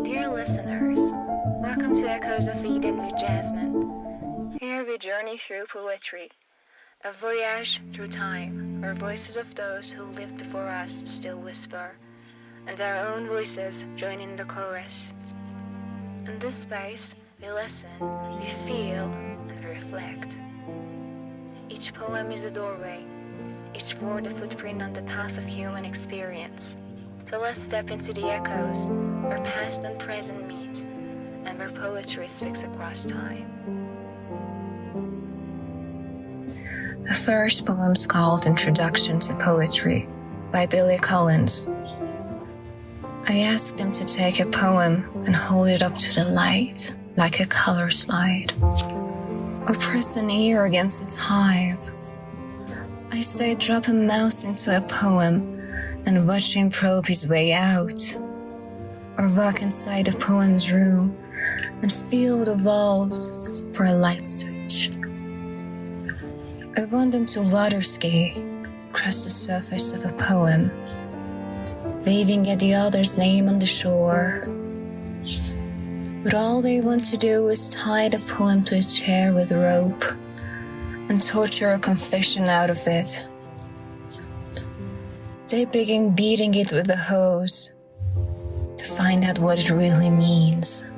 Dear listeners, welcome to Echoes of Eden with Jasmine. Here we journey through poetry, a voyage through time, where voices of those who lived before us still whisper, and our own voices join in the chorus. In this space, we listen, we feel, and we reflect. Each poem is a doorway, each word a footprint on the path of human experience. So let's step into the echoes, where past and present meet, and where poetry speaks across time. The first poem's called Introduction to Poetry by Billy Collins. I asked them to take a poem and hold it up to the light like a color slide, or press an ear against its hive. I say drop a mouse into a poem and watch him probe his way out, or walk inside the poem's room and feel the walls for a light switch. I want them to water ski across the surface of a poem, waving at the other's name on the shore. But all they want to do is tie the poem to a chair with a rope and torture a confession out of it. They begin beating it with a hose to find out what it really means.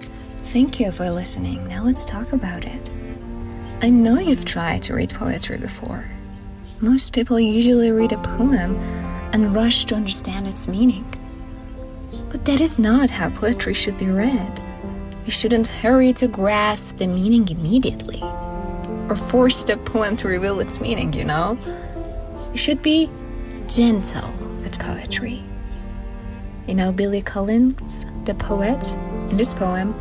Thank you for listening. Now let's talk about it. I know you've tried to read poetry before. Most people usually read a poem and rush to understand its meaning. But that is not how poetry should be read. You shouldn't hurry to grasp the meaning immediately, or force the poem to reveal its meaning, you know? You should be gentle with poetry. You know, Billy Collins, the poet, in this poem,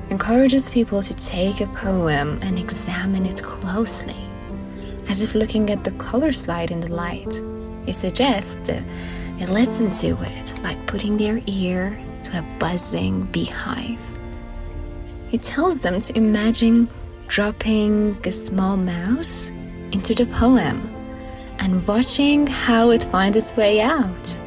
encourages people to take a poem and examine it closely, as if looking at the color slide in the light. He suggests that they listen to it like putting their ear to a buzzing beehive. He tells them to imagine dropping a small mouse into the poem and watching how it finds its way out.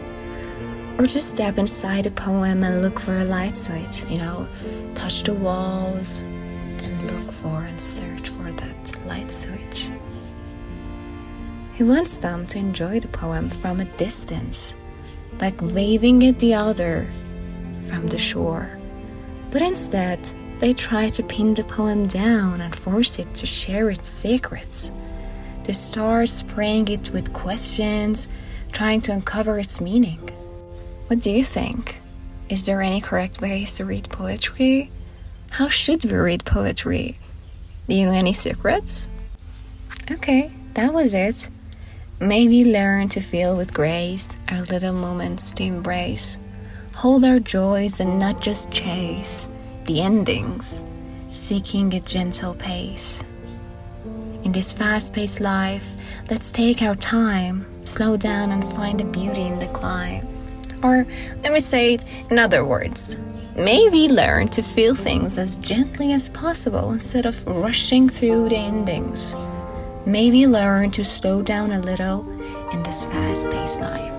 Or just step inside a poem and look for a light switch, you know, touch the walls and look for and search for that light switch. He wants them to enjoy the poem from a distance, like waving at the other from the shore. But instead, they try to pin the poem down and force it to share its secrets. They start spraying it with questions, trying to uncover its meaning. What do you think? Is there any correct ways to read poetry? How should we read poetry? Do you know any secrets? Okay, that was it. Maybe learn to feel with grace our little moments to embrace. Hold our joys and not just chase the endings, seeking a gentle pace. In this fast-paced life, let's take our time, slow down and find the beauty in the climb. Or let me say it in other words. Maybe learn to feel things as gently as possible instead of rushing through the endings. Maybe learn to slow down a little in this fast-paced life.